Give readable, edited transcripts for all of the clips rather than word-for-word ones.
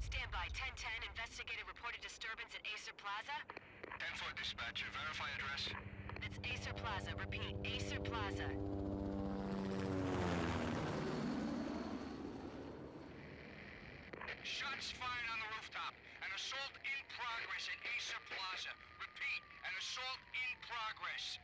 Stand by. 1010, investigator reported disturbance at Acer Plaza. 10-4 dispatcher, verify address. That's Acer Plaza. Repeat, Acer Plaza. Shots fired on the rooftop. An assault in progress at Acer Plaza. Repeat, an assault in progress.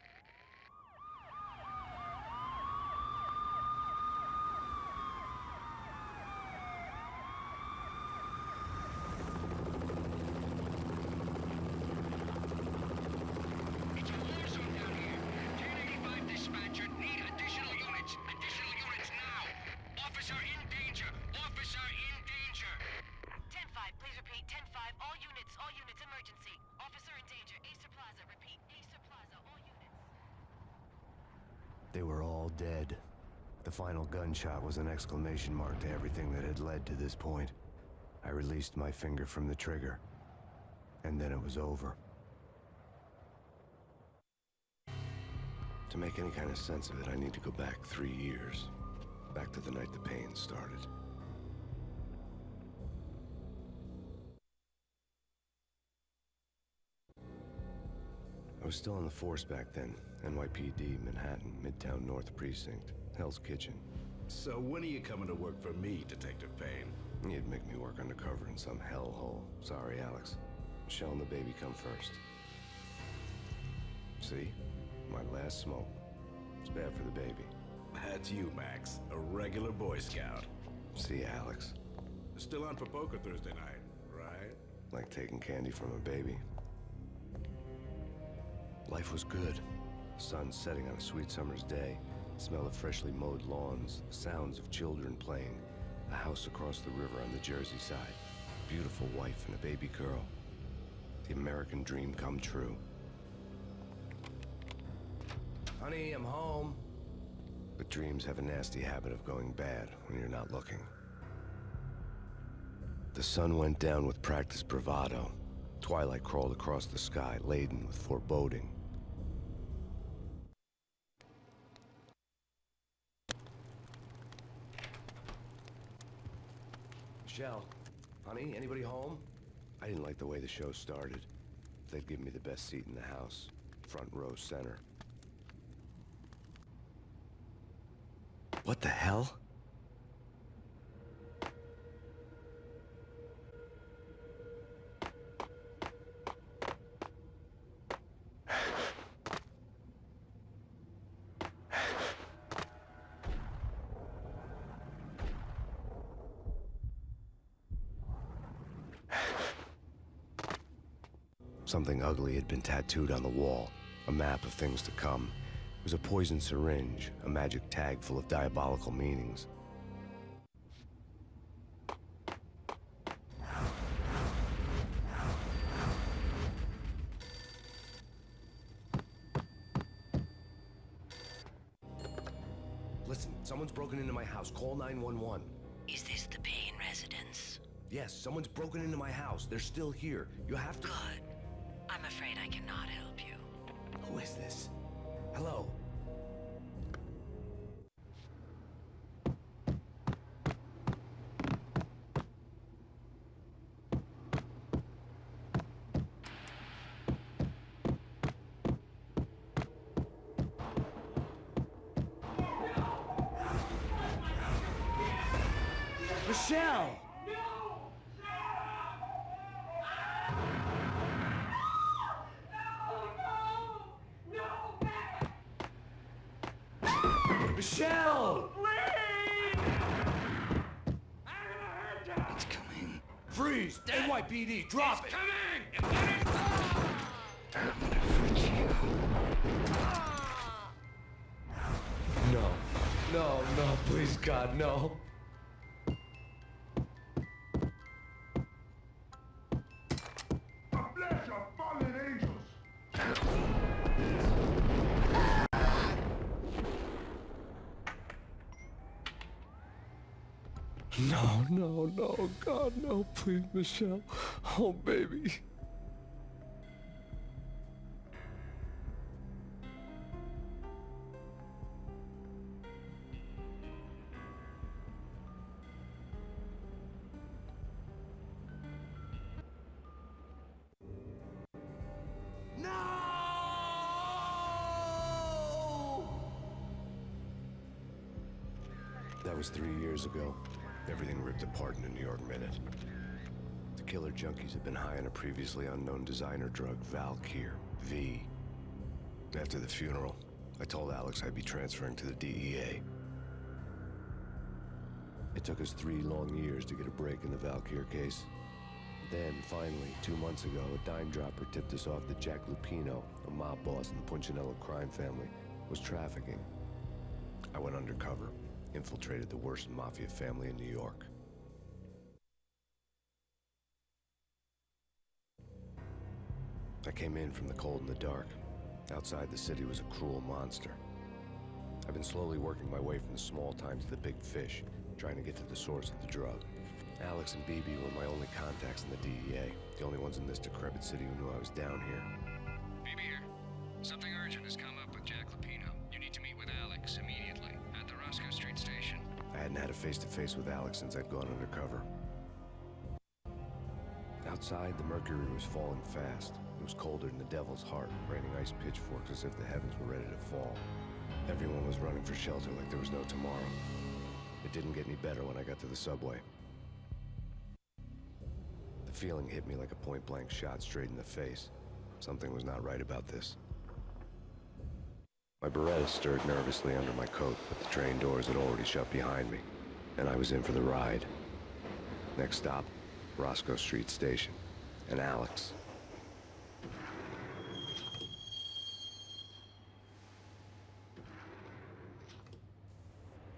It's a war zone down here. 1085 dispatcher, need additional units. Additional units now. Officer in danger. Officer in danger. 10-5, please repeat. 10-5, all units, emergency. Officer in danger. Acer Plaza. Repeat, Acer Plaza, all units. They were all dead. The final gunshot was an exclamation mark to everything that had led to this point. I released my finger from the trigger, and then it was over. To make any kind of sense of it, I need to go back 3 years. Back to the night the Payne started. I was still on the force back then. NYPD, Manhattan, Midtown North Precinct, Hell's Kitchen. So when are you coming to work for me, Detective Payne? You'd make me work undercover in some hellhole. Sorry, Alex. Michelle and the baby come first. See? My last smoke. It's bad for the baby. That's you, Max. A regular Boy Scout. See, Alex? Still on for poker Thursday night, right? Like taking candy from a baby. Life was good. Sun setting on a sweet summer's day. Smell of freshly mowed lawns. The sounds of children playing. A house across the river on the Jersey side. Beautiful wife and a baby girl. The American dream come true. Honey, I'm home. But dreams have a nasty habit of going bad when you're not looking. The sun went down with practiced bravado. Twilight crawled across the sky, laden with foreboding. Michelle, honey, anybody home? I didn't like the way the show started. They'd give me the best seat in the house, front row center. What the hell? Something ugly had been tattooed on the wall, a map of things to come. It was a poison syringe, a magic tag full of diabolical meanings. Listen, someone's broken into my house. Call 911. Is this the Payne residence? Yes, someone's broken into my house. They're still here. You have to... Good. I'm afraid I cannot help you. Who is this? Hello? Michelle! Michelle! It's coming. Freeze! NYPD, drop it! Coming! I'm gonna hurt you. No, please, God, no. A flesh of fallen angels! No, God, no, please, Michelle. Oh, baby. That was 3 years ago. Everything ripped apart in a New York minute. The killer junkies had been high on a previously unknown designer drug, Valkyr, V. After the funeral, I told Alex I'd be transferring to the DEA. It took us 3 long years to get a break in the Valkyr case. Then, finally, 2 months ago, a dime dropper tipped us off that Jack Lupino, a mob boss in the Punchinello crime family, was trafficking. I went undercover, infiltrated the worst mafia family in New York. I came in from the cold and the dark. Outside the city was a cruel monster. I've been slowly working my way from the small time to the big fish, trying to get to the source of the drug. Alex and BB were my only contacts in the DEA, the only ones in this decrepit city who knew I was down here. BB here. Something urgent has come up with Jack Lupino. You need to meet with Alex immediately at the Roscoe Street station. I hadn't had a face-to-face with Alex since I'd gone undercover. Outside, the mercury was falling fast. It was colder than the devil's heart, raining ice pitchforks as if the heavens were ready to fall. Everyone was running for shelter like there was no tomorrow. It didn't get any better when I got to the subway. The feeling hit me like a point-blank shot straight in the face. Something was not right about this. My Beretta stirred nervously under my coat, but the train doors had already shut behind me, and I was in for the ride. Next stop, Roscoe Street Station, and Alex.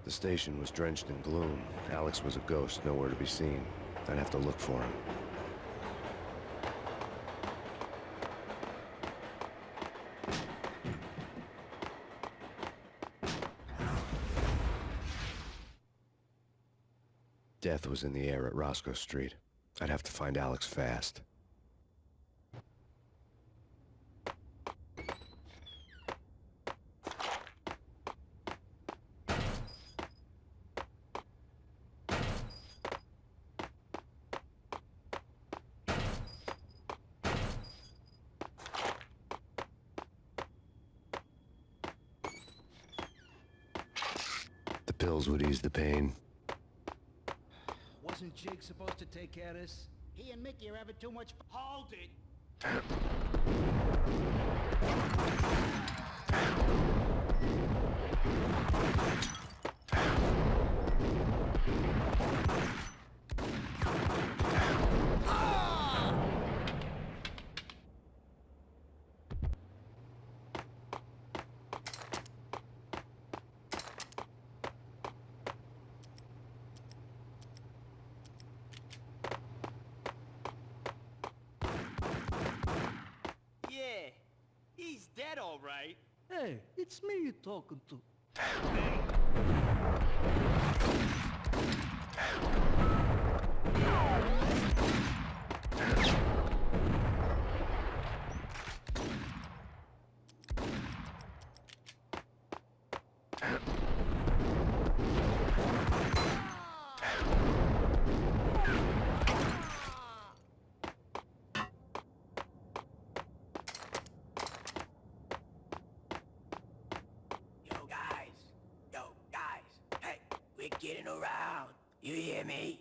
The station was drenched in gloom. Alex was a ghost, nowhere to be seen. I'd have to look for him. Death was in the air at Roscoe Street. I'd have to find Alex fast. The pills would ease the pain. Wasn't Jake supposed to take care of this? He and Mickey are having too much fun. Hold it! Yeah, he's dead, all right. Hey, it's me you're talking to. Yo, guys, hey, we're getting around. You hear me?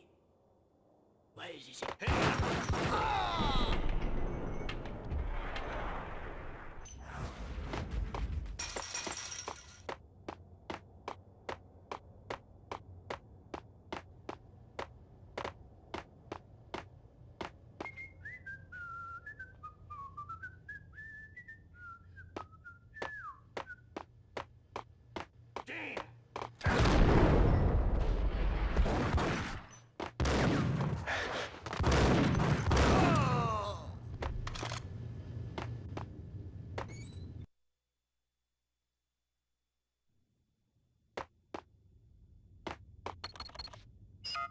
What is this? Hey!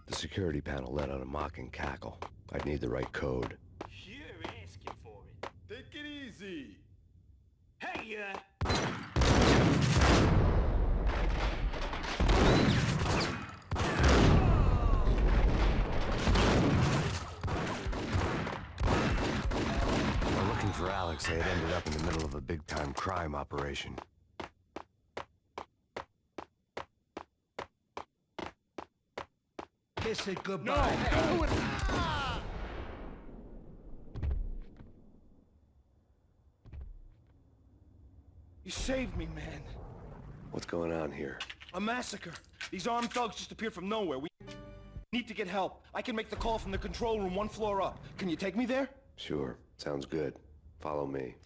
The security panel let out a mocking cackle. I'd need the right code. You're asking for it. Take it easy. Hey, While looking for Alex, they had ended up in the middle of a big-time crime operation. kiss it goodbye. No, do it! You saved me, man. What's going on here? A massacre. These armed thugs just appeared from nowhere. We need to get help. I can make the call from the control room 1 floor up. Can you take me there? Sure, sounds good. Follow me.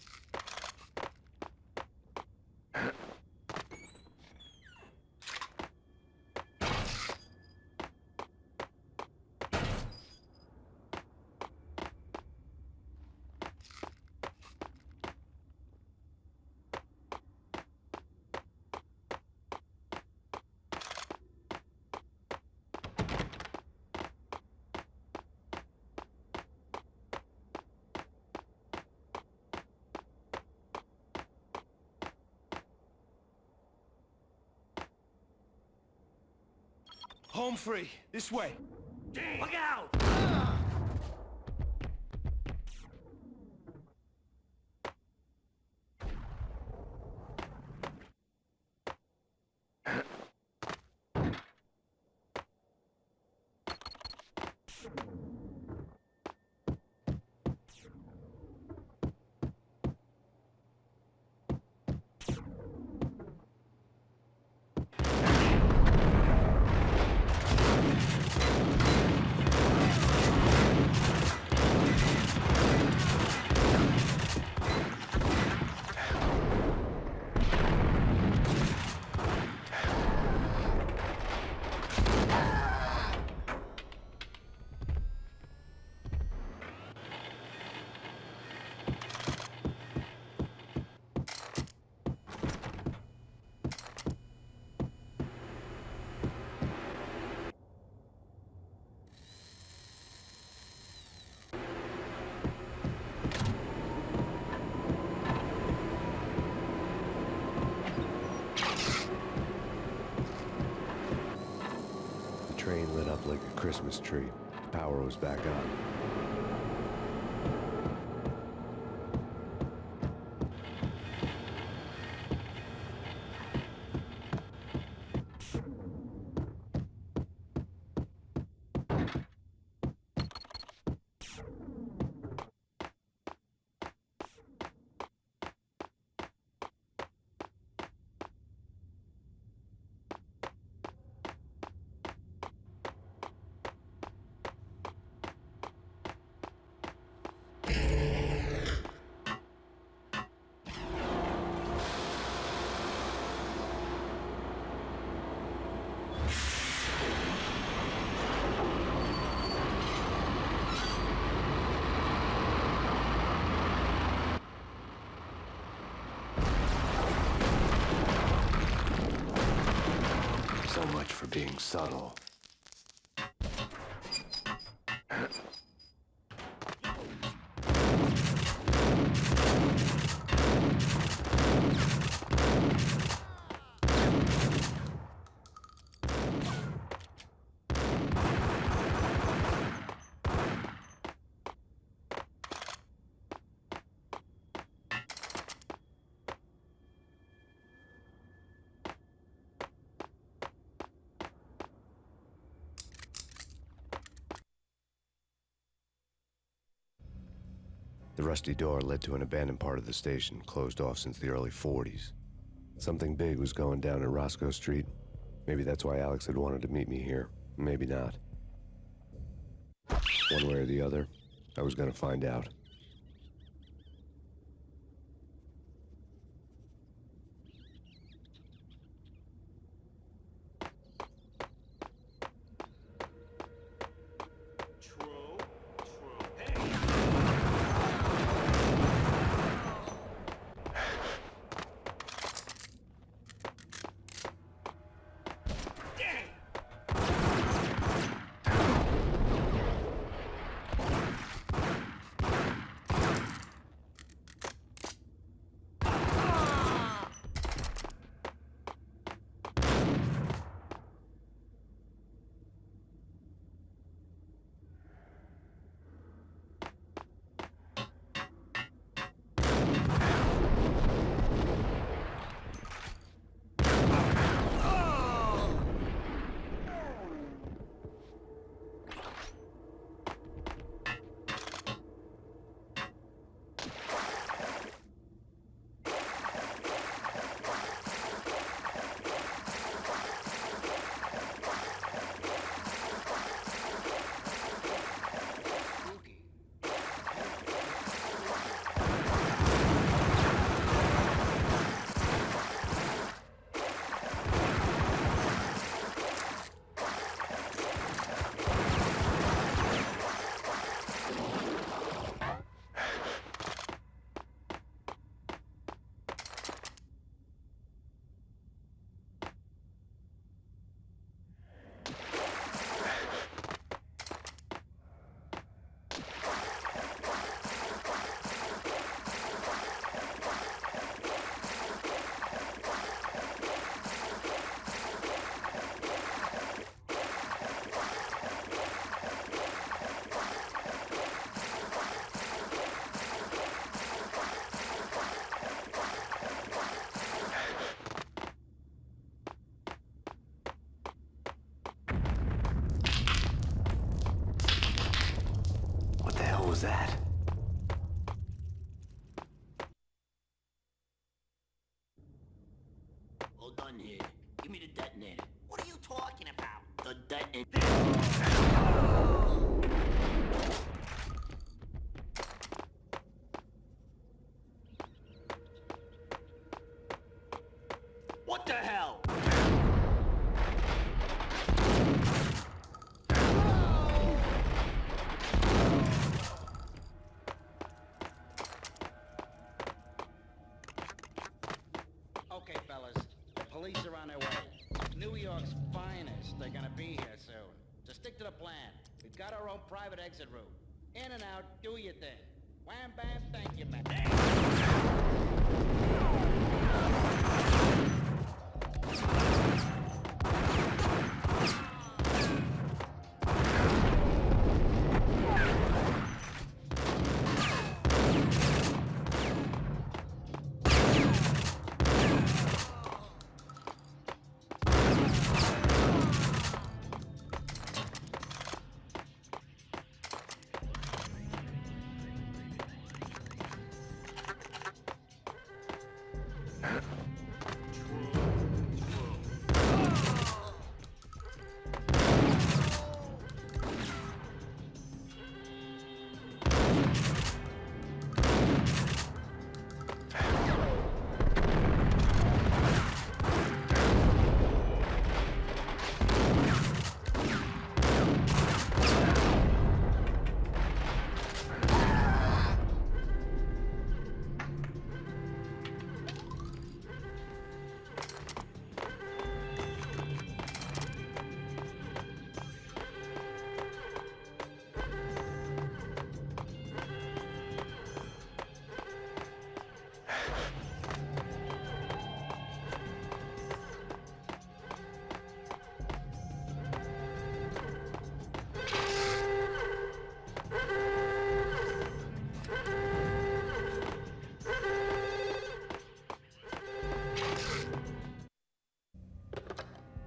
Home free. This way. Look out! The train lit up like a Christmas tree. Power was back on. So much for being subtle. The rusty door led to an abandoned part of the station, closed off since the early 40s. Something big was going down at Roscoe Street. Maybe that's why Alex had wanted to meet me here. Maybe not. One way or the other, I was gonna find out. was that? All done here. Give me the detonator. What are you talking about? The detonator. What the hell? Okay, fellas. The police are on their way. New York's finest. They're gonna be here soon. So stick to the plan. We've got our own private exit route. In and out, do your thing. Wham bam, thank you, man.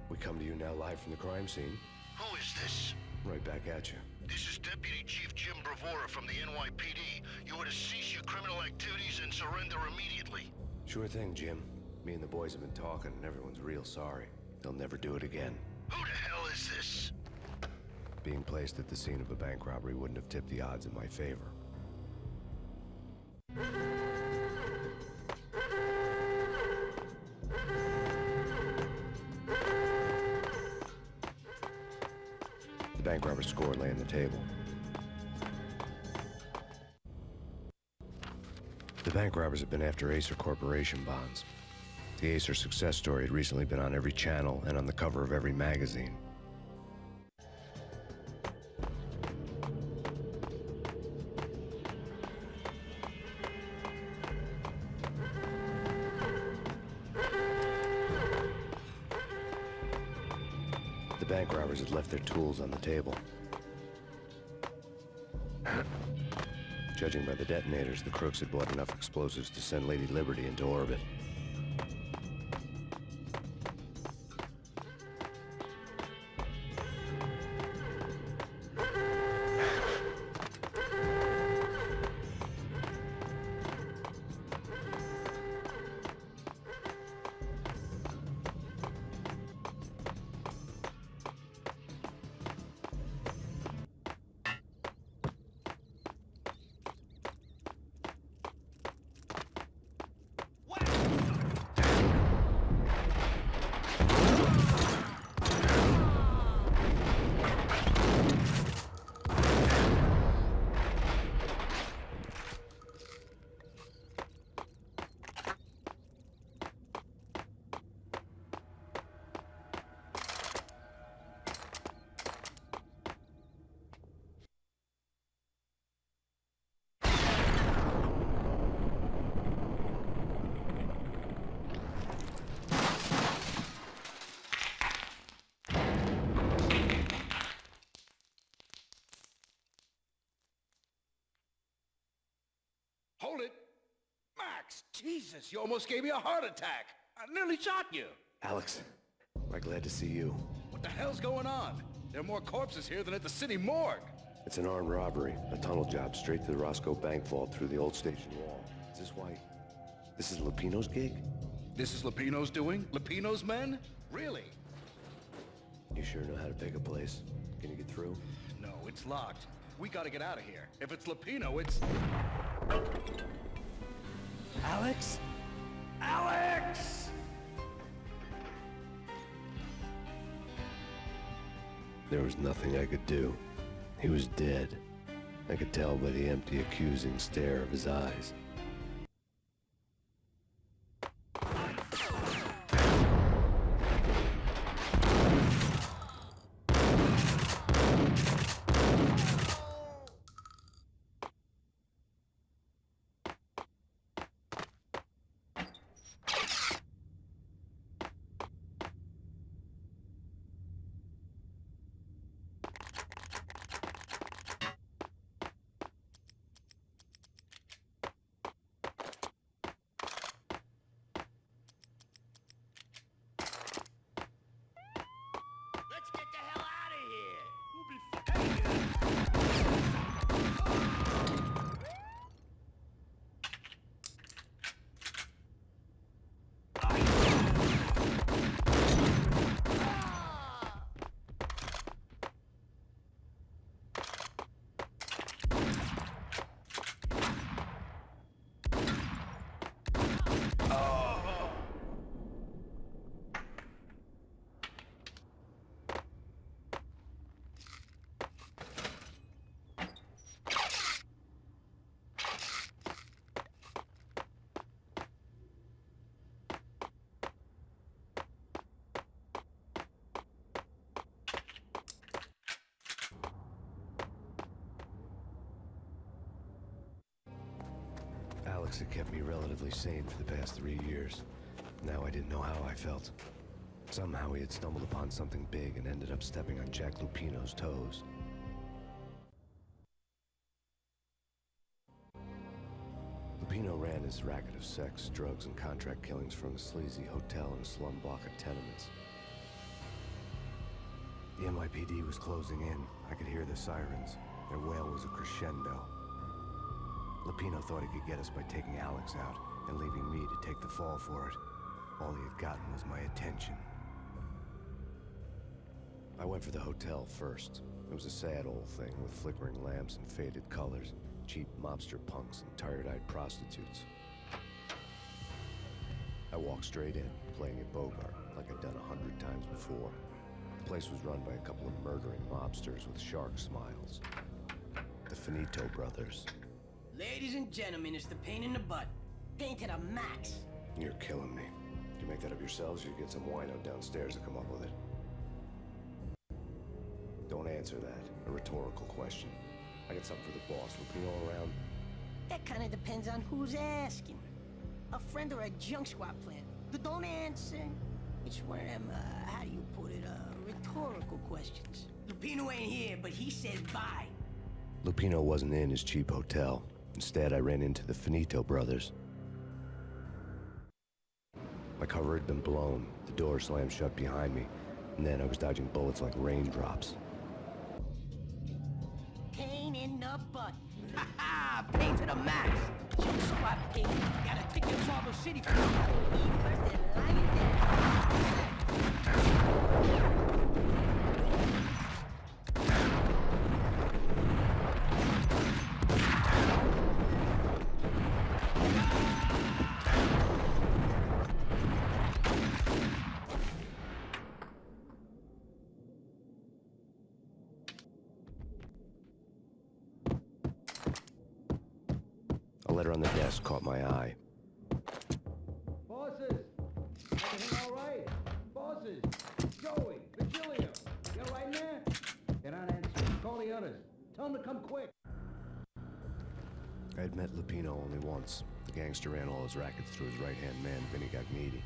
We come to you now live from the crime scene. Who is this? Right back at you. This is Deputy Chief Jim Bravura from the NYPD. You are to cease your criminal activities and surrender immediately. Sure thing, Jim. Me and the boys have been talking, and everyone's real sorry. They'll never do it again. Who the hell is this? Being placed at the scene of a bank robbery wouldn't have tipped the odds in my favor. The bank robber's score lay on the table. The bank robbers have been after Acer Corporation bonds. The Acer success story had recently been on every channel and on the cover of every magazine. The bank robbers had left their tools on the table. Judging by the detonators, the crooks had bought enough explosives to send Lady Liberty into orbit. Hold it! Max, Jesus, you almost gave me a heart attack. I nearly shot you. Alex, we're glad to see you. What the hell's going on? There are more corpses here than at the city morgue. It's an armed robbery, a tunnel job straight to the Roscoe Bank vault through the old station wall. Is this why? This is Lupino's gig? This is Lupino's doing? Lupino's men? Really? You sure know how to pick a place? Can you get through? No, it's locked. We gotta get out of here. If it's Lupino, it's... Alex? Alex! There was nothing I could do. He was dead. I could tell by the empty, accusing stare of his eyes. Let's get the hell out of here! Alex had kept me relatively sane for the past 3 years. Now I didn't know how I felt. Somehow he had stumbled upon something big and ended up stepping on Jack Lupino's toes. Lupino ran his racket of sex, drugs, and contract killings from a sleazy hotel in a slum block of tenements. The NYPD was closing in. I could hear the sirens. Their wail was a crescendo. Lupino thought he could get us by taking Alex out and leaving me to take the fall for it. All he had gotten was my attention. I went for the hotel first. It was a sad old thing with flickering lamps and faded colors, cheap mobster punks and tired-eyed prostitutes. I walked straight in, playing it Bogart, like I'd done 100 times before. The place was run by a couple of murdering mobsters with shark smiles. The Finito brothers. Ladies and gentlemen, it's the pain in the butt. Pain to the max. You're killing me. You make that up yourselves, or you get some wino downstairs to come up with it? Don't answer that. A rhetorical question. I got something for the boss. Lupino around? That kind of depends on who's asking. A friend or a junk squad plan. But don't answer. It's one of them, how do you put it, rhetorical questions. Lupino ain't here, but he says bye. Lupino wasn't in his cheap hotel. Instead, I ran into the Finito brothers. My cover had been blown. The door slammed shut behind me. And then I was dodging bullets like raindrops. Pain in the butt. Ha ha! Pain to the max. Junk squad pain. Gotta take your Marble City. First and lying A letter on the desk caught my eye. Bosses! Everything all right? Bosses! Joey! Virgilio! You all right in there? They're not answering. Call the others. Tell them to come quick. I had met Lupino only once. The gangster ran all his rackets through his right-hand man, Vinny Gagniti.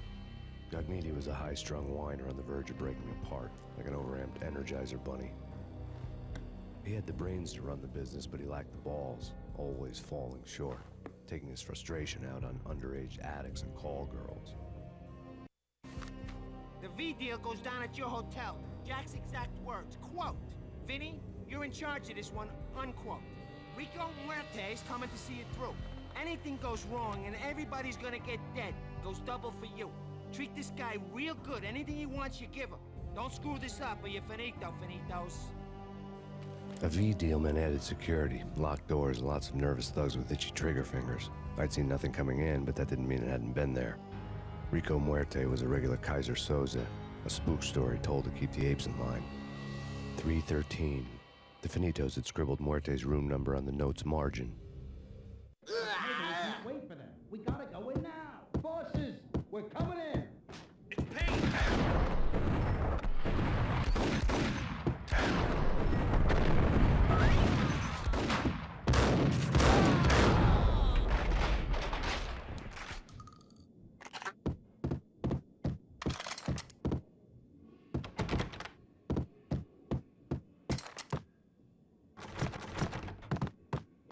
Gagniti was a high-strung whiner on the verge of breaking apart, like an overamped Energizer bunny. He had the brains to run the business, but he lacked the balls, always falling short, taking his frustration out on underage addicts and call girls. The V deal goes down at your hotel. Jack's exact words, quote, Vinny, You're in charge of this one, unquote. Rico Muerte's coming to see it through. Anything goes wrong and everybody's gonna get dead. Goes double for you. Treat this guy real good. Anything he wants, you give him. Don't screw this up or you're finito, finitos. A V deal meant added security, locked doors, and lots of nervous thugs with itchy trigger fingers. I'd seen nothing coming in, but that didn't mean it hadn't been there. Rico Muerte was a regular Kaiser Soze, a spook story told to keep the apes in line. 313. The Finitos had scribbled Muerte's room number on the note's margin. Maybe we can't wait for them. We gotta go in now. Bosses, we're coming in. It's Payne!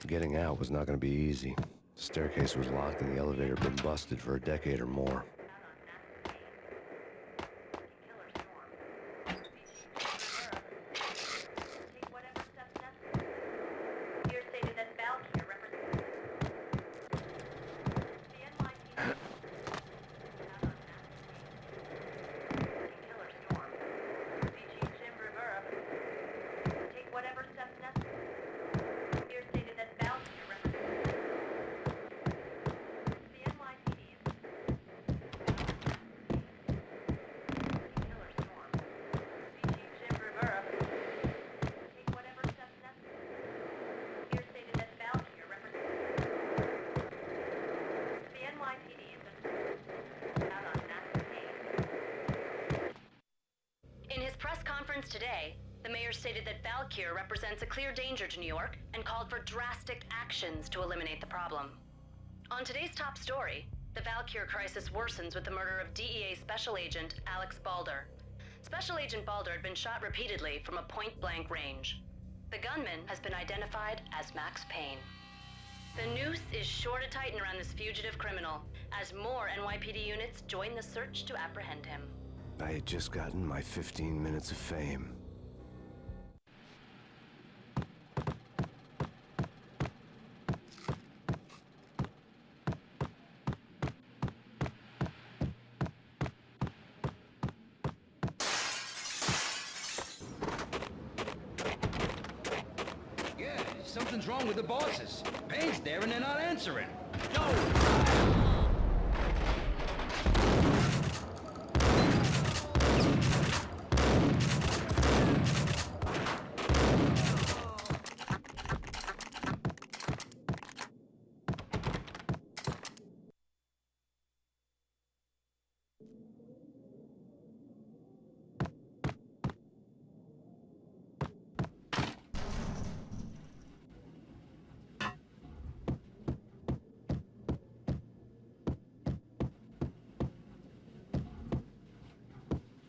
Getting out was not going to be easy. The staircase was locked and the elevator had been busted for a decade or more. Today, the mayor stated that Valkyr represents a clear danger to New York and called for drastic actions to eliminate the problem. On today's top story, the Valkyr crisis worsens with the murder of DEA Special Agent Alex Balder. Special Agent Balder had been shot repeatedly from a point-blank range. The gunman has been identified as Max Payne. The noose is sure to tighten around this fugitive criminal as more NYPD units join the search to apprehend him. I had just gotten my 15 minutes of fame. Yeah, something's wrong with the bosses. Payne's there and they're not answering. No!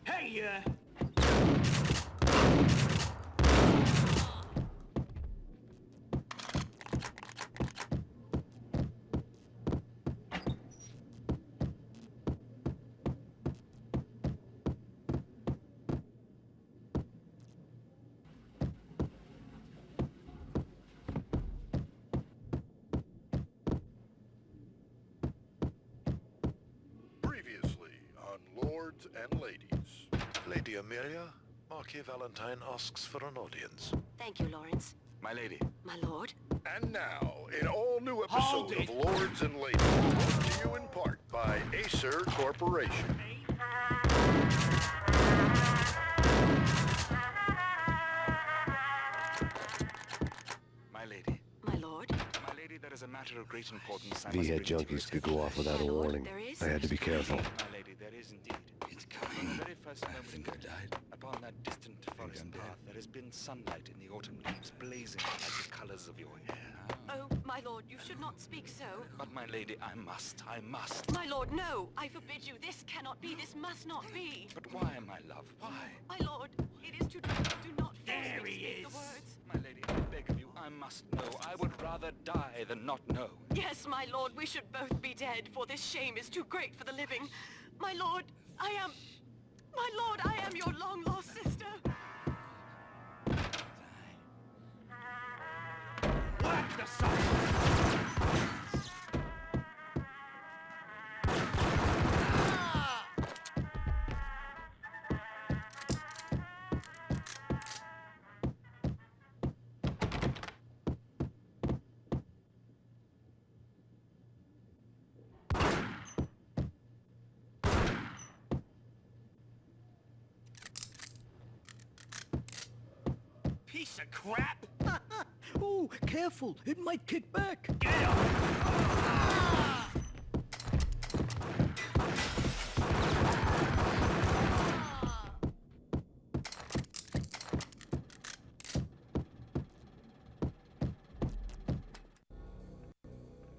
Hey, Previously on Lords and Ladies. Lady Amelia, Marquis Valentine asks for an audience. Thank you, Lawrence. My lady. My lord. And now, an all-new Hold episode it. of Lords and Ladies, brought to you in part by Acer Corporation. My lady. My lord. My lady, there is a matter of great importance. I must V-head bring to your junkies could go off without a My lord, warning. there is? I had to be careful. My lady, there is indeed. It's From coming. the very first moment think I died. upon that distant forest I'm dead. path, there has been sunlight in the autumn leaves blazing like the colors of your hair. Oh, my lord, you should not speak so. But my lady, I must. My lord, no! I forbid you. This cannot be. This must not be. But why, my love, why? My lord, it is too dark. Do not force me to speak the words. My lady, I beg of you, I must know. I would rather die than not know. Yes, my lord, we should both be dead, for this shame is too great for the living. My lord, I am your long-lost sister. the sun! Piece of crap! Oh, careful! It might kick back! Get up!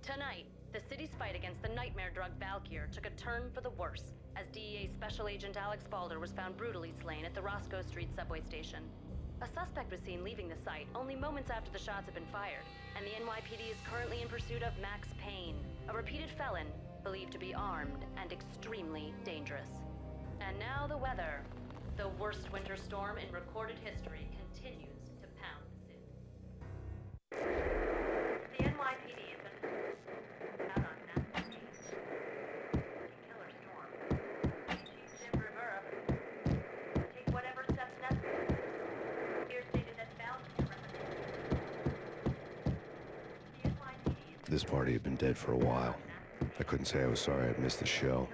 Tonight, the city's fight against the nightmare drug Valkyr took a turn for the worse, as DEA Special Agent Alex Balder was found brutally slain at the Roscoe Street subway station. A suspect was seen leaving the site only moments after the shots had been fired, and the NYPD is currently in pursuit of Max Payne, a repeated felon believed to be armed and extremely dangerous. And now the weather. The worst winter storm in recorded history continues to pound the city. The NYPD has been out on massive speed. Killer storm. Chief Jim Rivera, take whatever steps necessary. Here stated that Valkyr represents the NYPD. This party had been dead for a while. I couldn't say I was sorry I'd missed the show.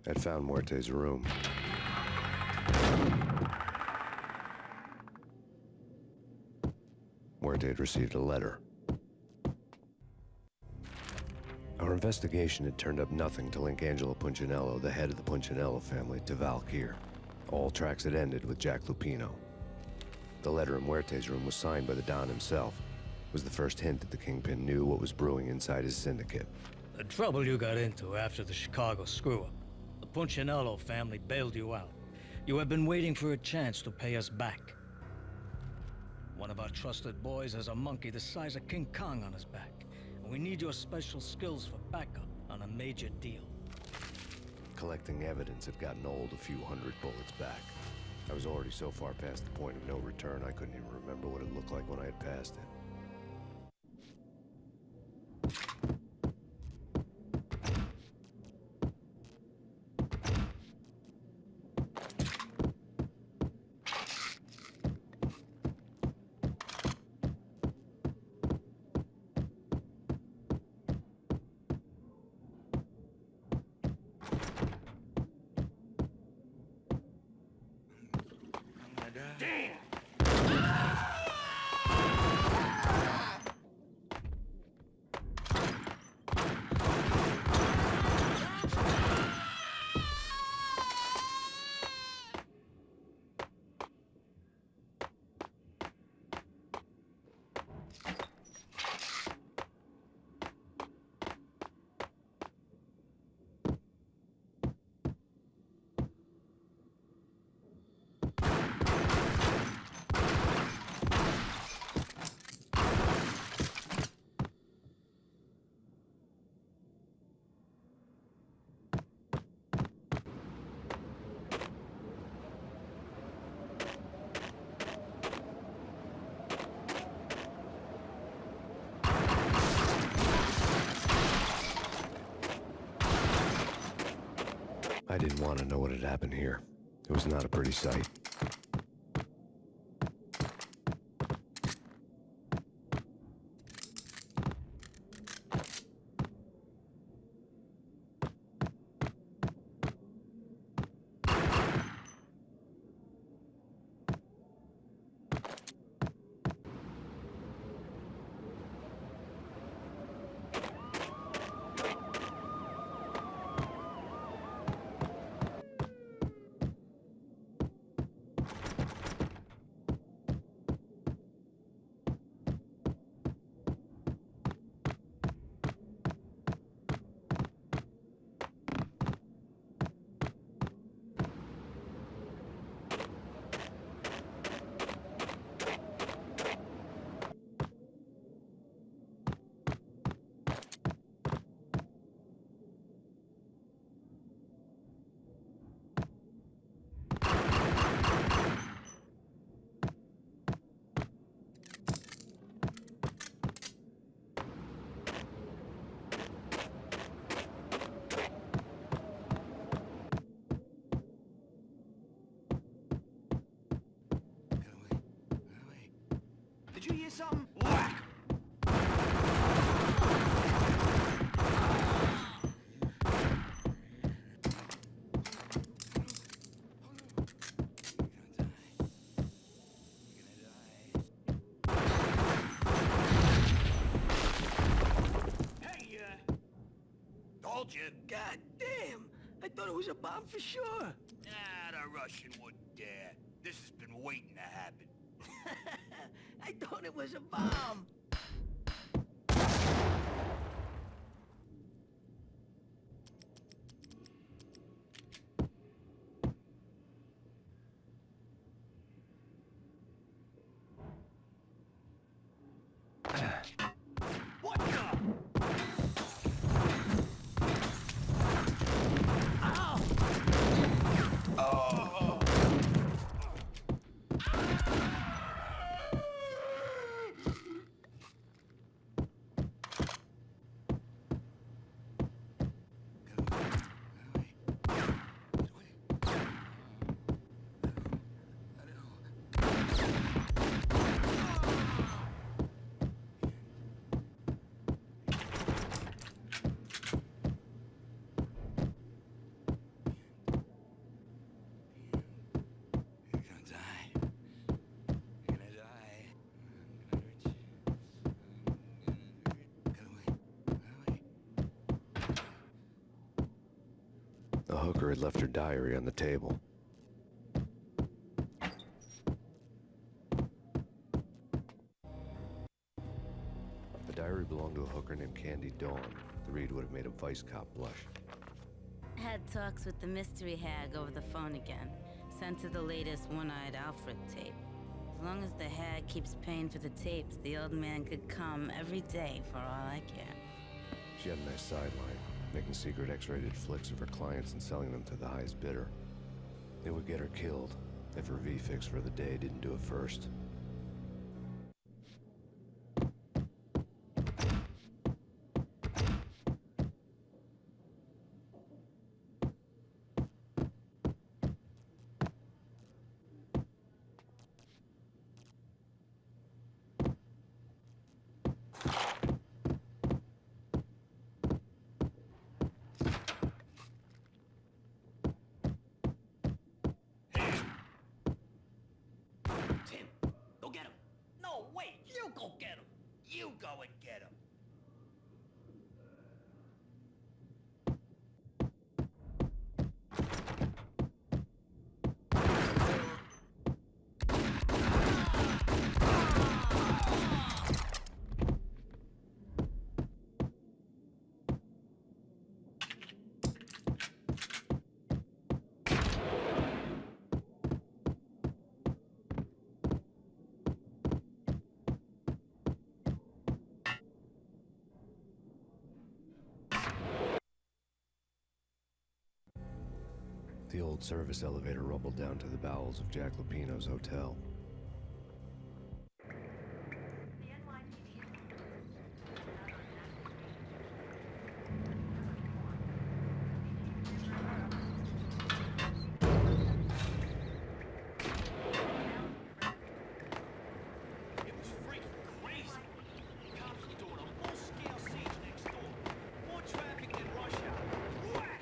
I'd found Muerte's room. Muerte had received a letter. Our investigation had turned up nothing to link Angelo Punchinello, the head of the Punchinello family, to Valkyr. All tracks had ended with Jack Lupino. The letter in Muerte's room was signed by the Don himself. It was the first hint that the Kingpin knew what was brewing inside his syndicate. The trouble you got into after the Chicago screw-up. The Punchinello family bailed you out. You have been waiting for a chance to pay us back. One of our trusted boys has a monkey the size of King Kong on his back, and we need your special skills for backup on a major deal. Collecting evidence had gotten old a few hundred bullets back. I was already so far past the point of no return, I couldn't even remember what it looked like when I had passed it. I didn't want to know what had happened here. It was not a pretty sight. hear something? Whack! Hey, Told you. God damn! I thought it was a bomb for sure. Ah, the Russian wouldn't dare. This has been waiting to happen. I thought it was a bomb. What the? Oh! The hooker had left her diary on the table. The diary belonged to a hooker named Candy Dawn. The read would have made a vice cop blush. Had talks with the mystery hag over the phone again. Sent her the latest One-Eyed Alfred tape. As long as the hag keeps paying for the tapes, the old man could come every day for all I care. She had a nice sideline, making secret X-rated flicks of her clients and selling them to the highest bidder. They would get her killed if her V-fix for the day didn't do it first. Tim, go get him. No, wait, you go get him. You go and get him. The old service elevator rumbled down to the bowels of Jack Lupino's hotel. It was freaking crazy. Cops were doing a full-scale siege next door. More traffic than rush hour. Whack!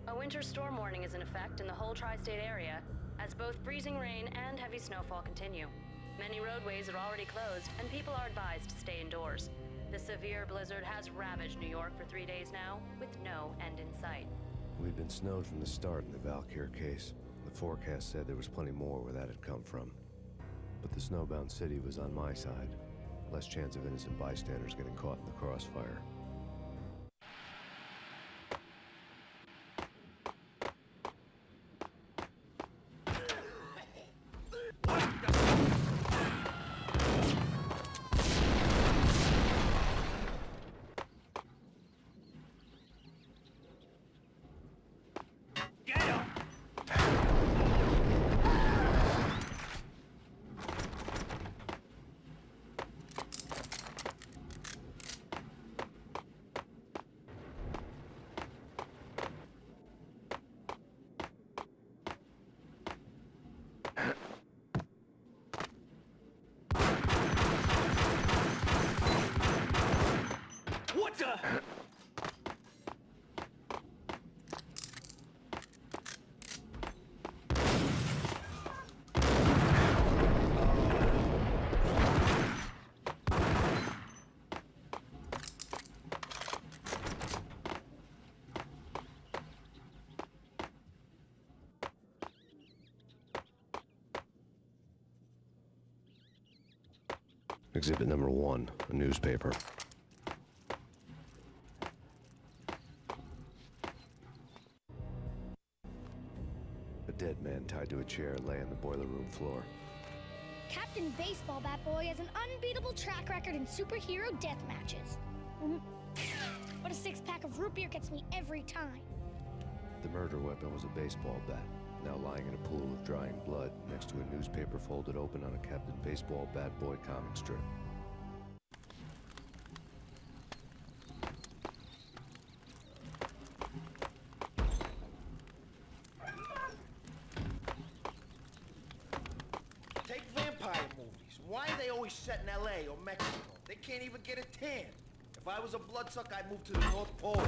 A winter storm warning is in effect in the whole tri-state area, as both freezing rain and heavy snowfall continue. Many roadways are already closed, and people are advised to stay indoors. The severe blizzard has ravaged New York for 3 days now, with no end in sight. We'd been snowed from the start in the Valkyr case. The forecast said there was plenty more where that had come from. But the snowbound city was on my side. Less chance of innocent bystanders getting caught in the crossfire. Exhibit number 1, a newspaper. A dead man tied to a chair lay on the boiler room floor. Captain Baseball Bat Boy has an unbeatable track record in superhero death matches. But a six-pack of root beer gets me every time. The murder weapon was a baseball bat, now lying in a pool of drying blood next to a newspaper folded open on a Captain Baseball Bat Boy comic strip. Take vampire movies. Why are they always set in L.A. or Mexico? They can't even get a tan. If I was a bloodsucker, I'd move to the North Pole.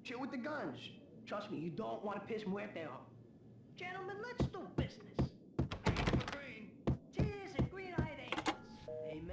Chill with the guns. Trust me, you don't want to piss Muerte off. Gentlemen, let's do business. Green. Cheers and green-eyed angels. Amen.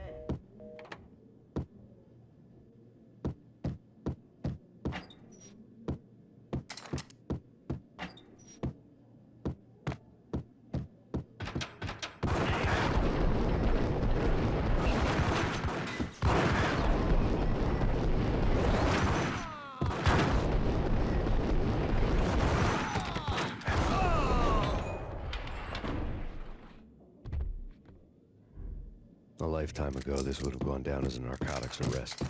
A lifetime ago, this would have gone down as a narcotics arrest.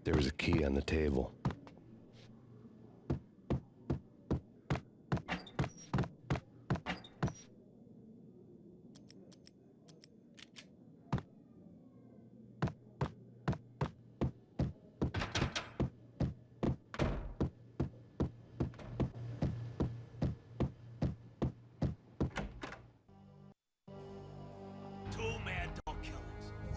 There was a key on the table. Two mad dog killers,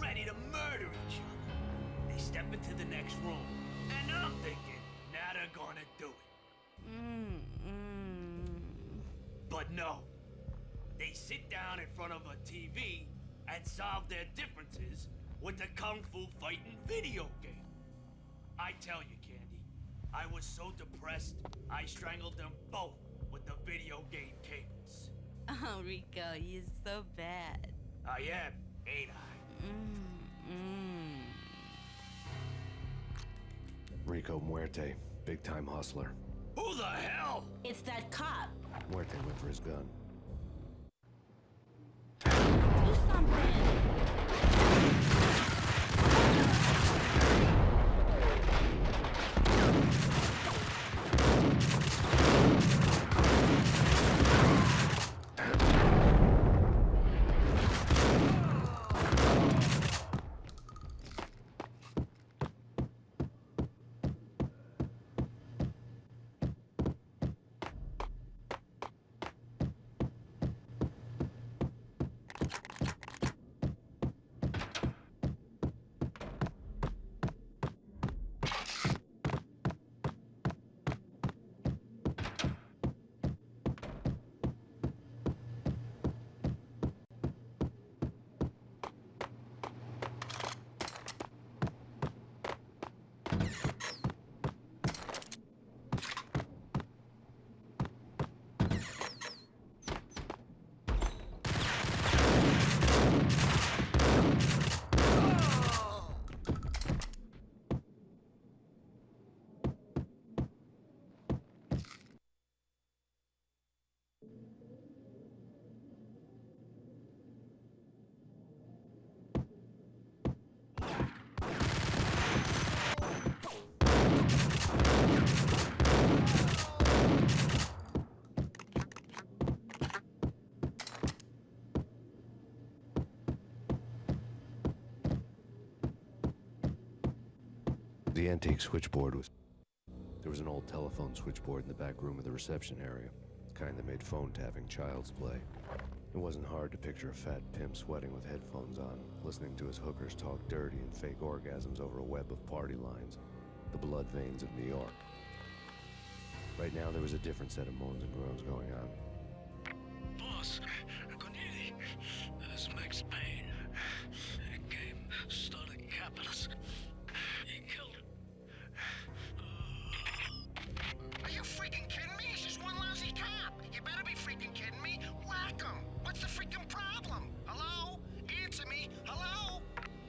ready to murder each other. They step into the next room, and I'm thinking, now they're gonna do it. But no. They sit down in front of a TV and solve their differences with the Kung Fu fighting video game. I tell you, Candy, I was so depressed, I strangled them both with the video game cables. Oh, Rico, you're so bad. I am, ain't I? Rico Muerte, big-time hustler. Who the hell? It's that cop. Muerte went for his gun. Do something. The antique switchboard was... There was an old telephone switchboard in the back room of the reception area. Kind that made phone tapping child's play. It wasn't hard to picture a fat pimp sweating with headphones on, listening to his hookers talk dirty and fake orgasms over a web of party lines. The blood veins of New York. Right now, there was a different set of moans and groans going on. Boss, Cornelia, this Max Payne. He came, started capping us. He killed him. Are you freaking kidding me? He's just one lousy cop. You better be freaking kidding me. Whack him. What's the freaking problem? Hello? Answer me. Hello?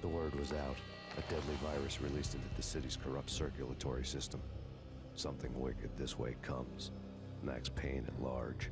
The word was out. A deadly virus released into the city's corrupt circulatory system. Something wicked this way comes. Max Payne at large.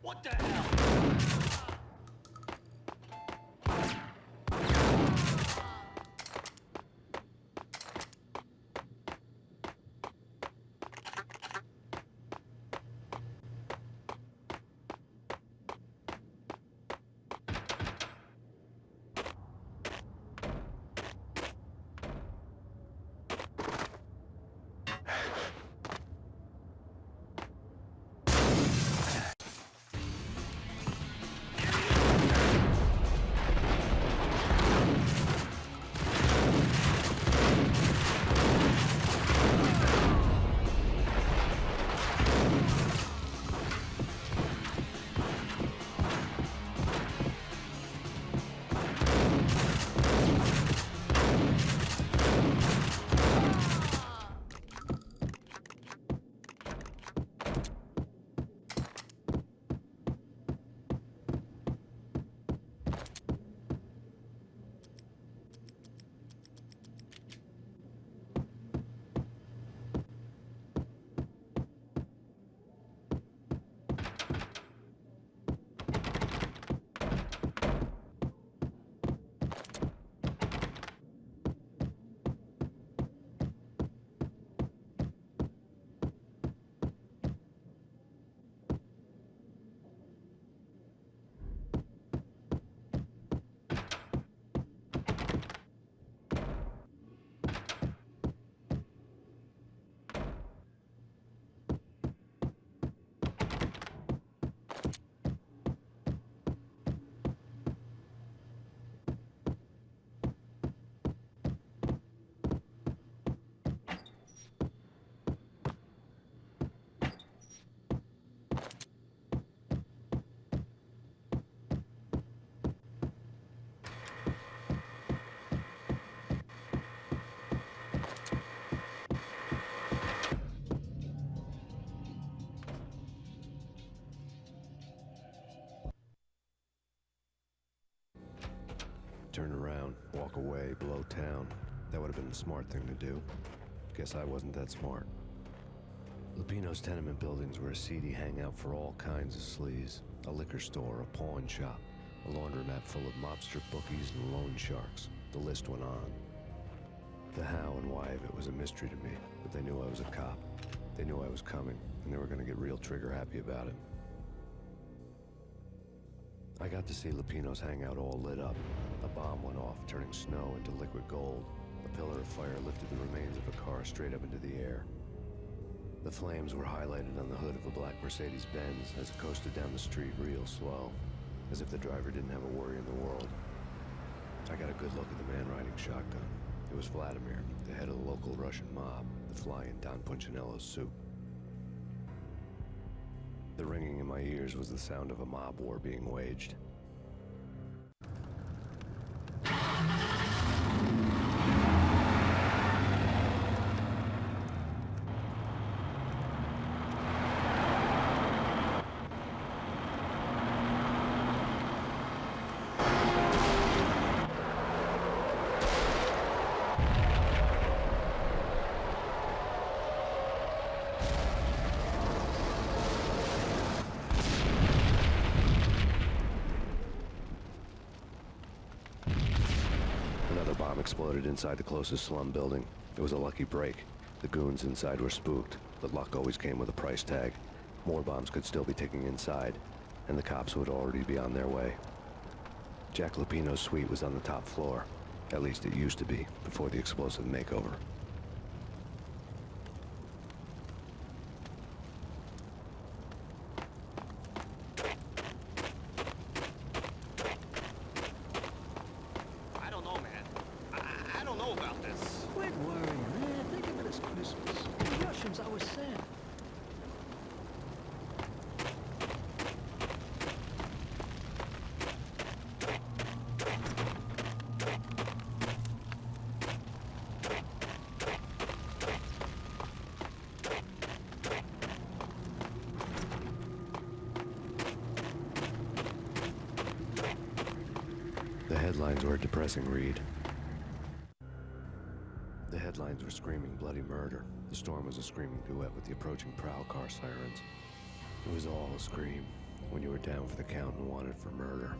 What the hell? Turn around, walk away, blow town. That would have been the smart thing to do. Guess I wasn't that smart. Lupino's tenement buildings were a seedy hangout for all kinds of sleaze. A liquor store, a pawn shop, a laundromat full of mobster bookies and loan sharks. The list went on. The how and why of it was a mystery to me, but they knew I was a cop. They knew I was coming, and they were gonna get real trigger happy about it. I got to see Lupino's hangout all lit up. A bomb went off, turning snow into liquid gold. A pillar of fire lifted the remains of a car straight up into the air. The flames were highlighted on the hood of a black Mercedes-Benz as it coasted down the street real slow, as if the driver didn't have a worry in the world. I got a good look at the man riding shotgun. It was Vladimir, the head of the local Russian mob, the fly in Don Punchinello's soup. The ringing in my ears was the sound of a mob war being waged. bomb exploded inside the closest slum building. It was a lucky break. The goons inside were spooked, but luck always came with a price tag. More bombs could still be ticking inside, and the cops would already be on their way. Jack Lupino's suite was on the top floor. At least it used to be, before the explosive makeover. I don't know, man. I don't know about this. Quit worrying, man. Think of it as Christmas. The Russians are Santa. The headlines were a depressing read. The headlines were screaming bloody murder. The storm was a screaming duet with the approaching prowl car sirens. It was all a scream when you were down for the count and wanted for murder.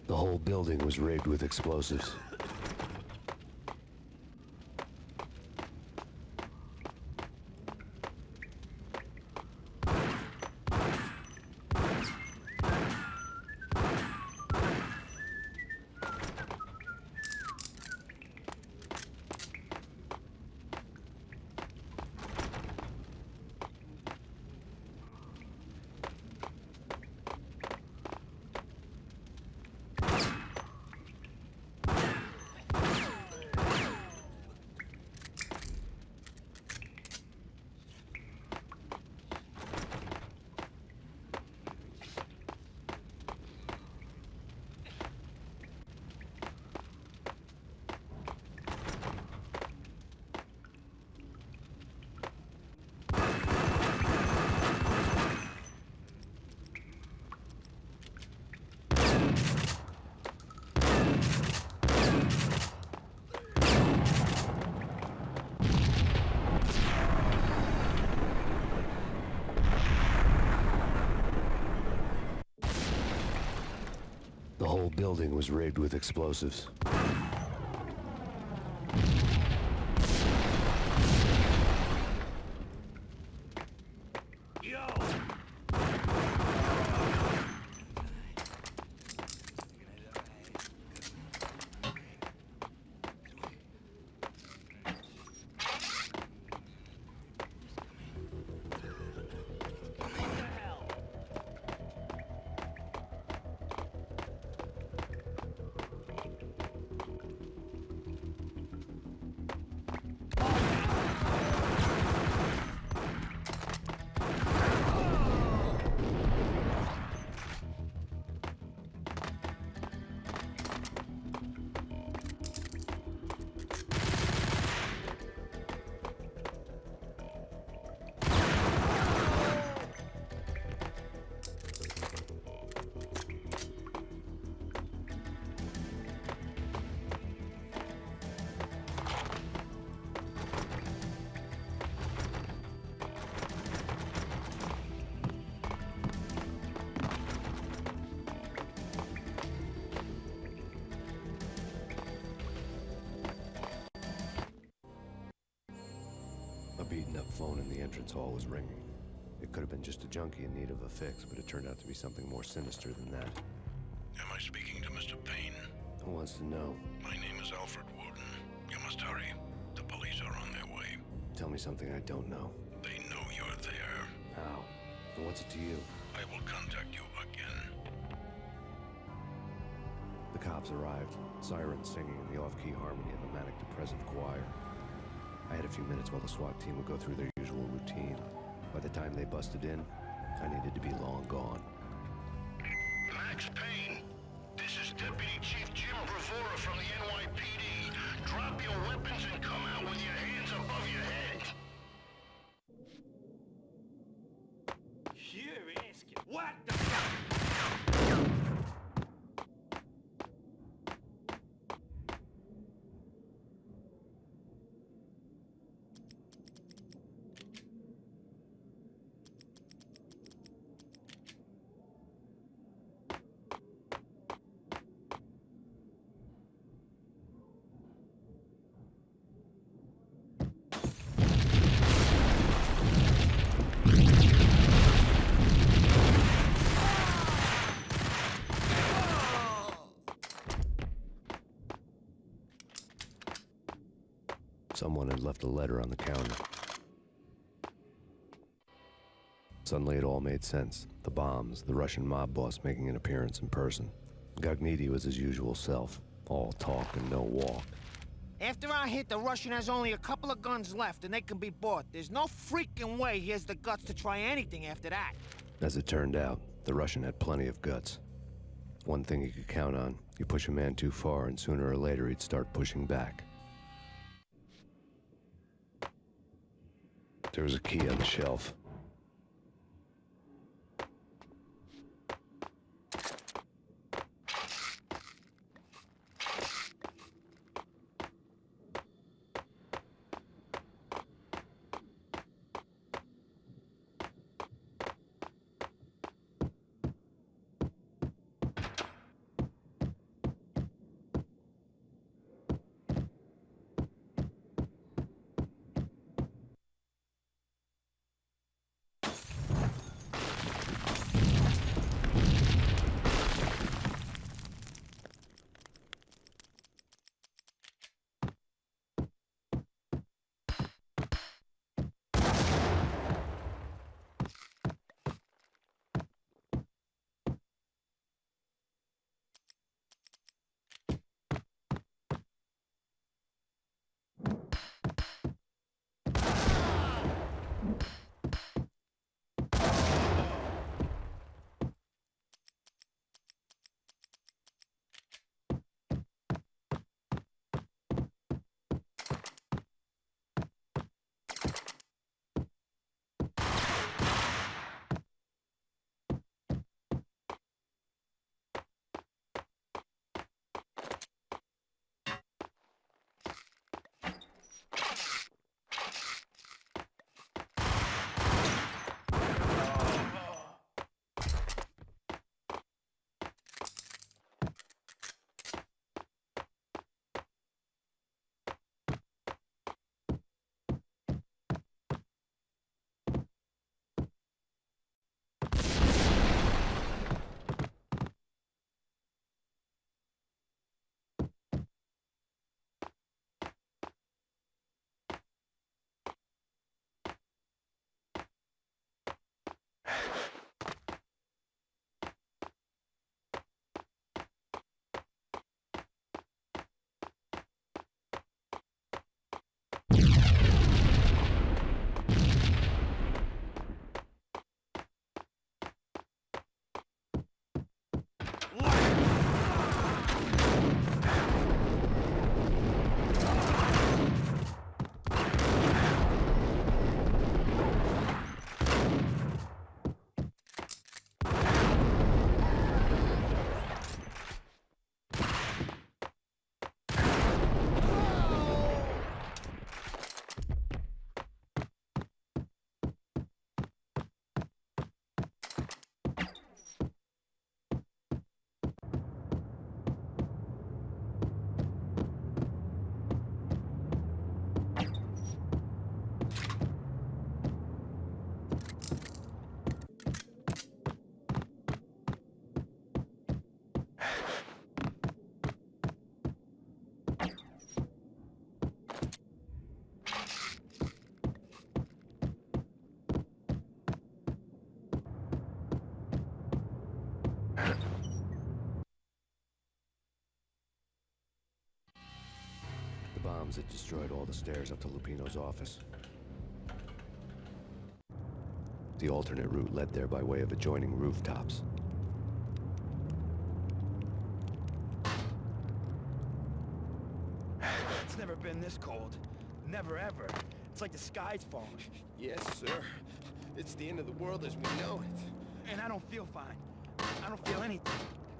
The whole building was rigged with explosives. The whole building was rigged with explosives. A beaten-up phone in the entrance hall was ringing. It It could have been just a junkie in need of a fix, but it turned out to be something more sinister than that. Am I speaking to Mr. Payne? Who wants to know? My name is Alfred Woden. You must hurry. The police are on their way. Tell me something I don't know. They know you're there. How? And what's it to you? I will contact you again. The cops arrived, sirens singing in the off-key harmony of a manic-depressive choir. I had a few minutes while the SWAT team would go through their usual routine. By the time they busted in, I needed to be long gone. Max Payne, this is Deputy Chief Jim Bravura from the NYPD. Drop your weapons and come out with your hands above your head. You're asking. What the fuck? Someone had left a letter on the counter. Suddenly it all made sense. The bombs, the Russian mob boss making an appearance in person. Gagniti was his usual self, all talk and no walk. After our hit, the Russian has only a couple of guns left, and they can be bought. There's no freaking way he has the guts to try anything after that. As it turned out, the Russian had plenty of guts. One thing you could count on, you push a man too far and sooner or later he'd start pushing back. There was a key on the shelf. bombs that destroyed all the stairs up to Lupino's office. The alternate route led there by way of adjoining rooftops. It's never been this cold. Never ever. It's like the sky's falling. Yes, sir. It's the end of the world as we know it. And I don't feel fine. I don't feel anything.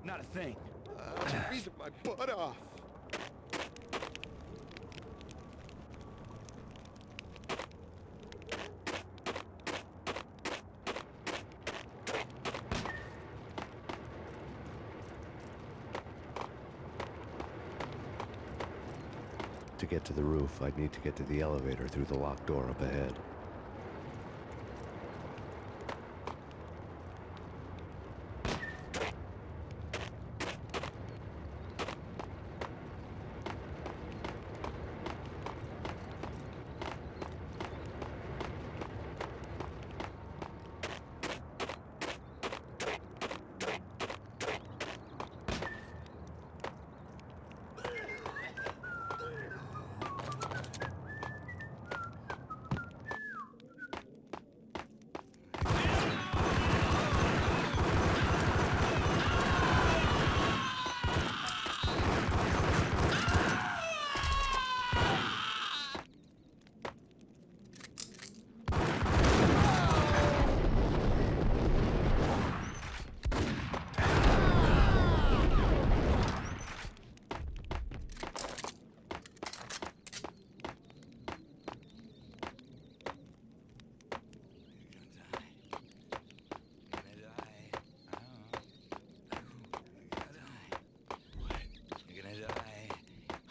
Not a thing. I'm freezing my butt off. To get to the roof, I'd need to get to the elevator through the locked door up ahead.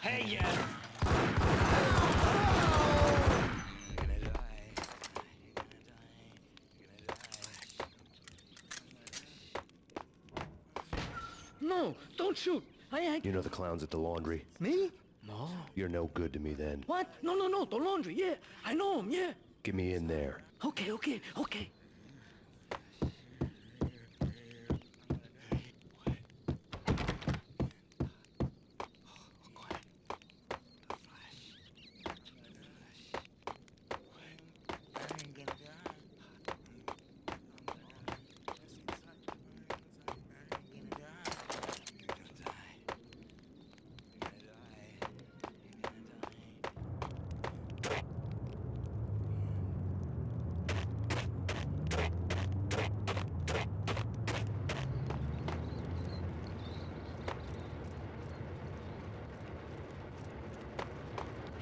Hey, yeah. No, don't shoot. You know the clowns at the laundry? Me? No. You're no good to me then. What? No, the laundry, yeah. I know him, yeah. Get me in there. Okay.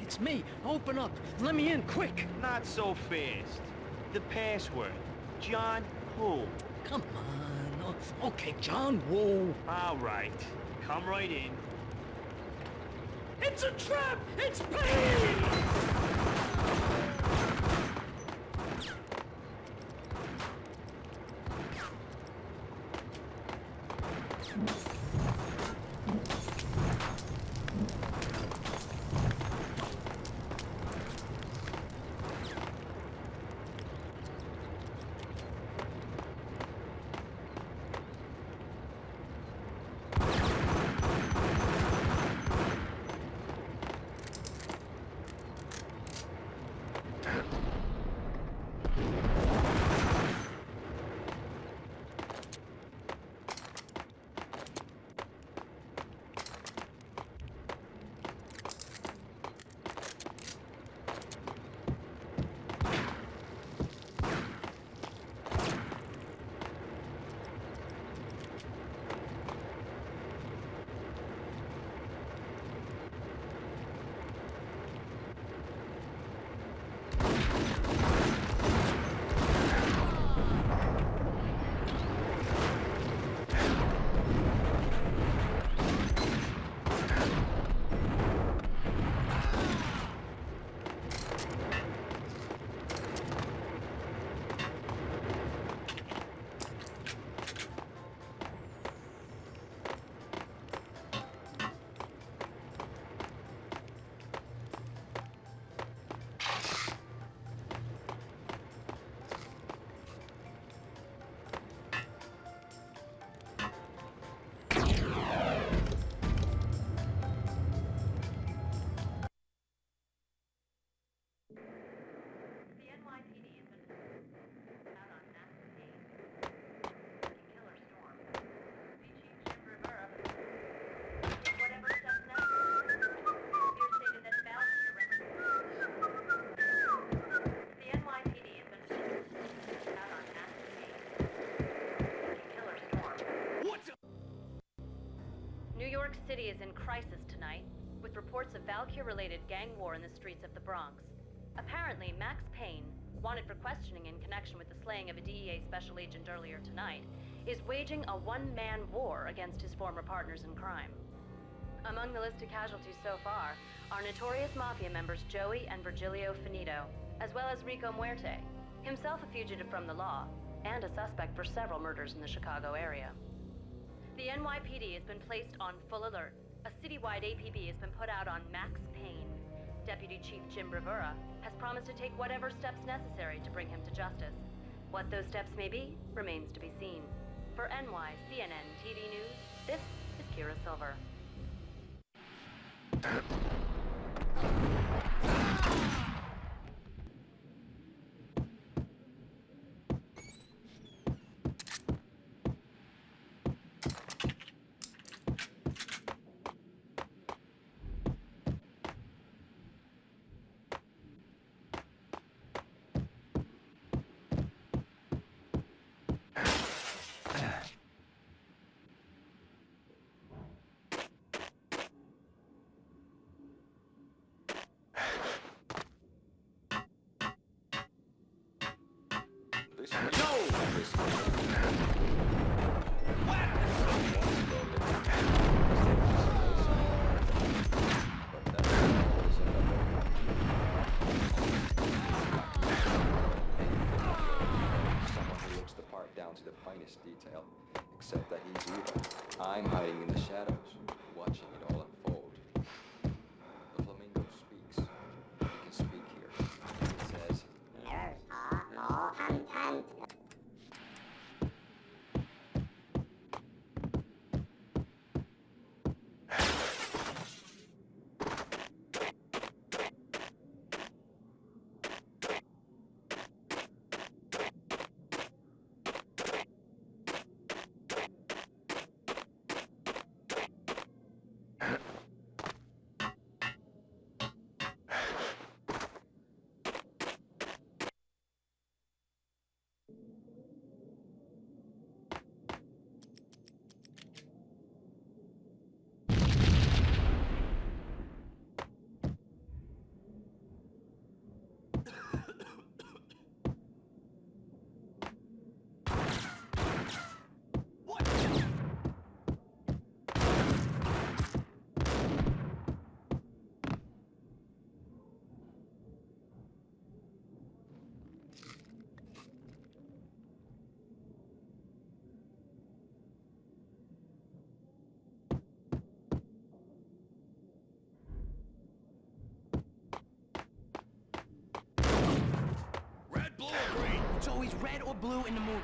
It's me. Open up. Let me in, quick. Not so fast. The password. John who? Come on. Okay, John Woo. All right. Come right in. It's a trap! It's Payne! city is in crisis tonight, with reports of Valkyr-related gang war in the streets of the Bronx. Apparently, Max Payne, wanted for questioning in connection with the slaying of a DEA special agent earlier tonight, is waging a one-man war against his former partners in crime. Among the list of casualties so far are notorious mafia members Joey and Virgilio Finito, as well as Rico Muerte, himself a fugitive from the law, and a suspect for several murders in the Chicago area. The NYPD has been placed on full alert. A citywide APB has been put out on Max Payne. Deputy Chief Jim Bravura has promised to take whatever steps necessary to bring him to justice. What those steps may be remains to be seen. For NYCNN TV News, this is Kira Silver. Detail, except that he's evil. I'm hiding in the shadows, watching it all unfold. The flamingo speaks. He can speak here. It says, "There's no content." It's always red or blue in the movies.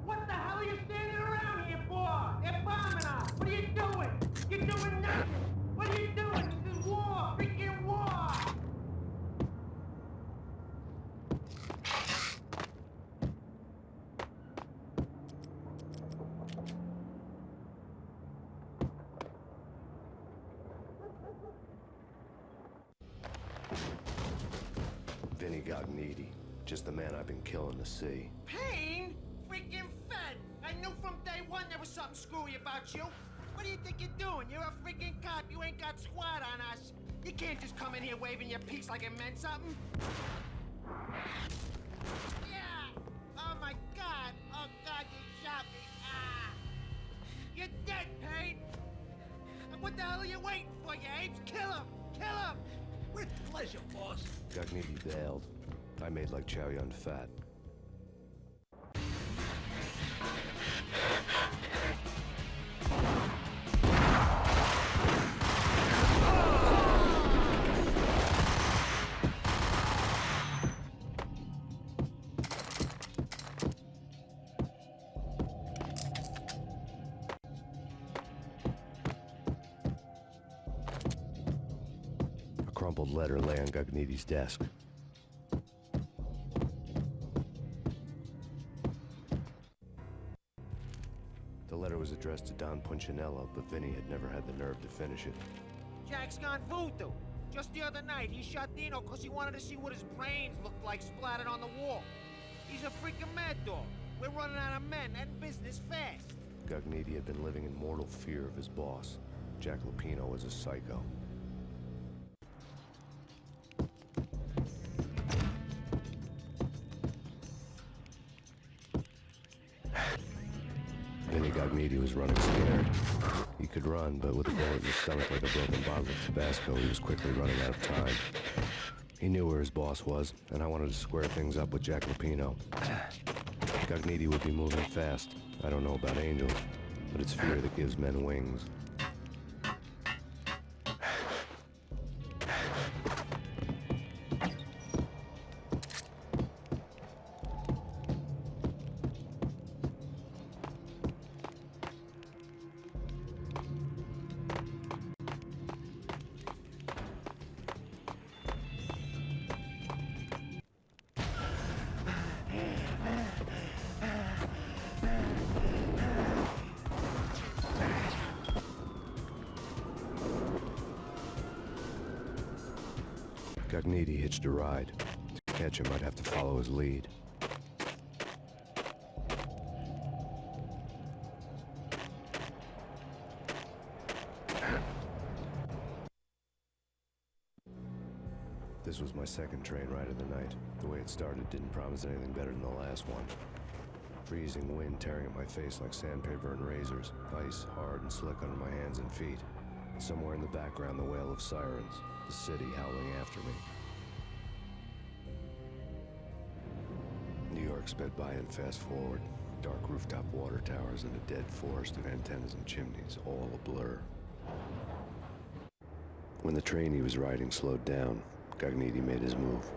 What the hell are you standing around here for? They're bombing us. What are you doing? You're doing nothing. What are you doing? This is war. Freaking war. Vinny got needy. Just the man I've been killing to see. Payne? Freaking fed. I knew from day one there was something screwy about you. What do you think you're doing? You're a freaking cop. You ain't got squad on us. You can't just come in here waving your piece like it meant something. Yeah! Oh my God! Oh God, you shot me! Ah! You're dead, Payne! And what the hell are you waiting for, you apes? Kill him! Kill him! With pleasure, boss. Gognitti bailed. I made like Chow Yun Fat. A crumpled letter lay on Gognitti's desk. The letter was addressed to Don Punchinello, but Vinny had never had the nerve to finish it. Jack's gone voodoo. Just the other night, he shot Dino because he wanted to see what his brains looked like splattered on the wall. He's a freaking mad dog. We're running out of men and business fast. Gognitti had been living in mortal fear of his boss. Jack Lupino was a psycho. Vinny Gognitti was running scared. He could run, but with a bullet in his stomach like a broken bottle of Tabasco, he was quickly running out of time. He knew where his boss was, and I wanted to square things up with Jack Lupino. Gognitti would be moving fast. I don't know about angels, but it's fear that gives men wings. Gognitti hitched a ride. To catch him, I'd have to follow his lead. This was my second train ride of the night. The way it started didn't promise anything better than the last one. Freezing wind tearing at my face like sandpaper and razors. Ice hard and slick under my hands and feet. And somewhere in the background, the wail of sirens. The city howling after me. New York sped by and fast forward. Dark rooftop water towers and a dead forest of antennas and chimneys, all a blur. When the train he was riding slowed down, Gognitti made his move.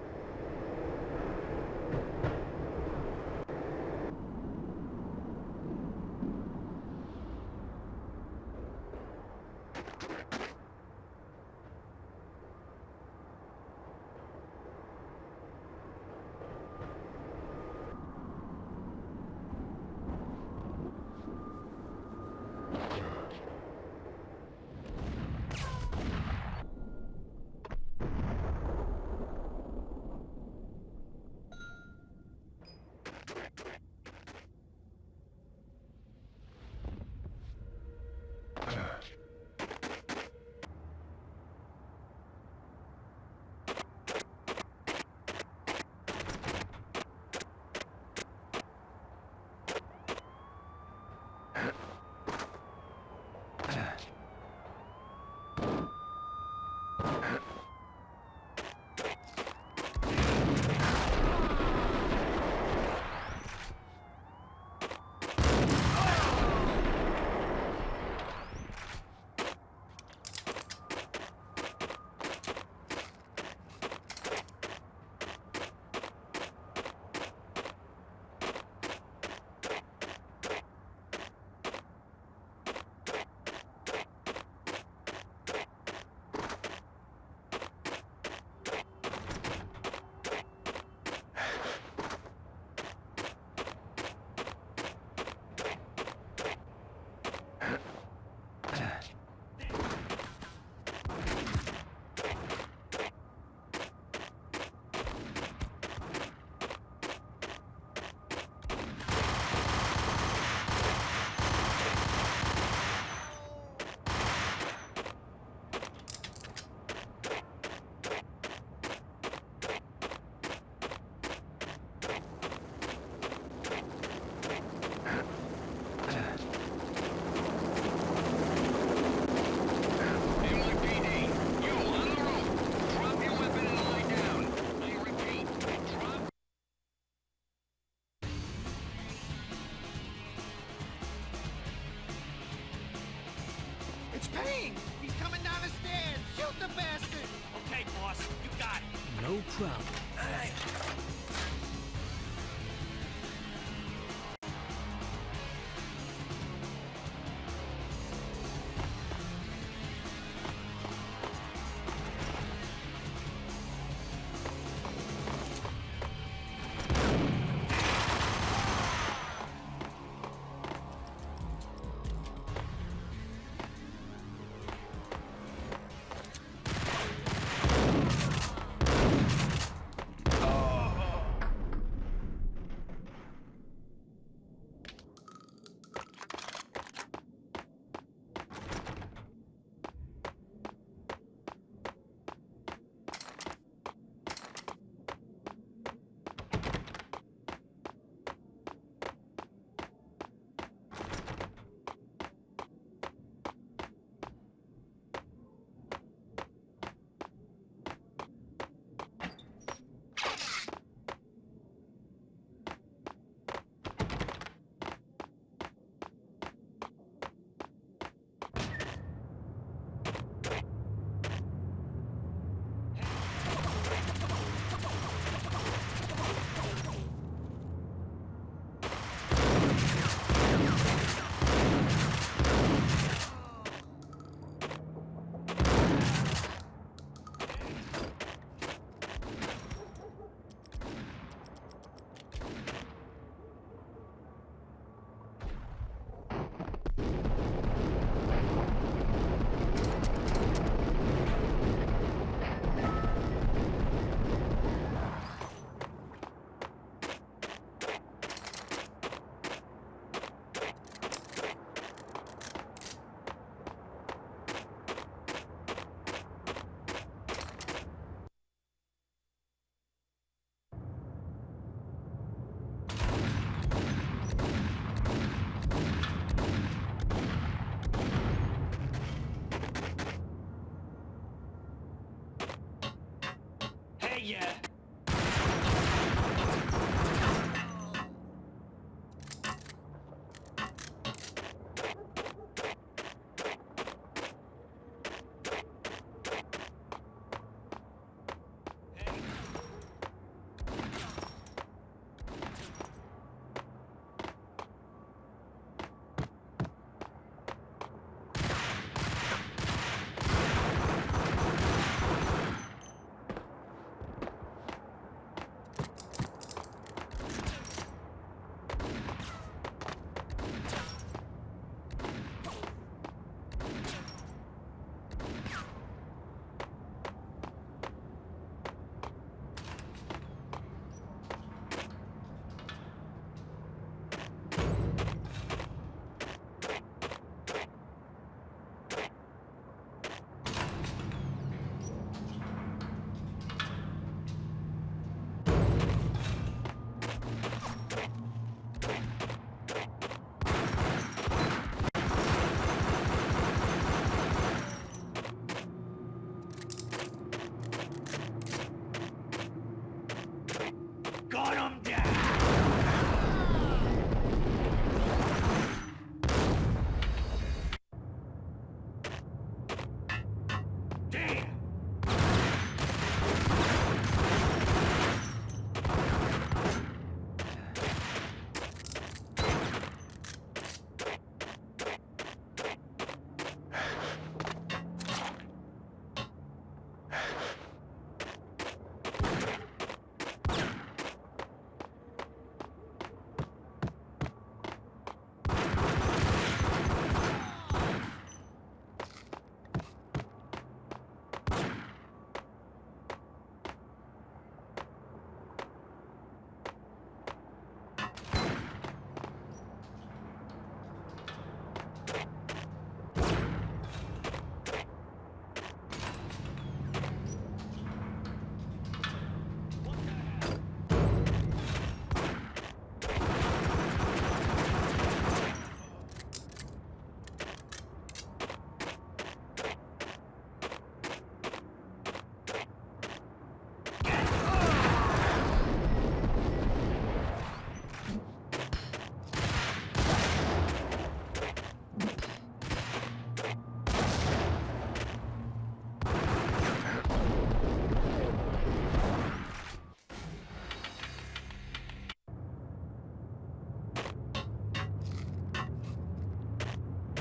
Payne! He's coming down the stairs! Shoot the bastard! Okay, boss, you got it. No problem. All right.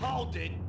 Hold it!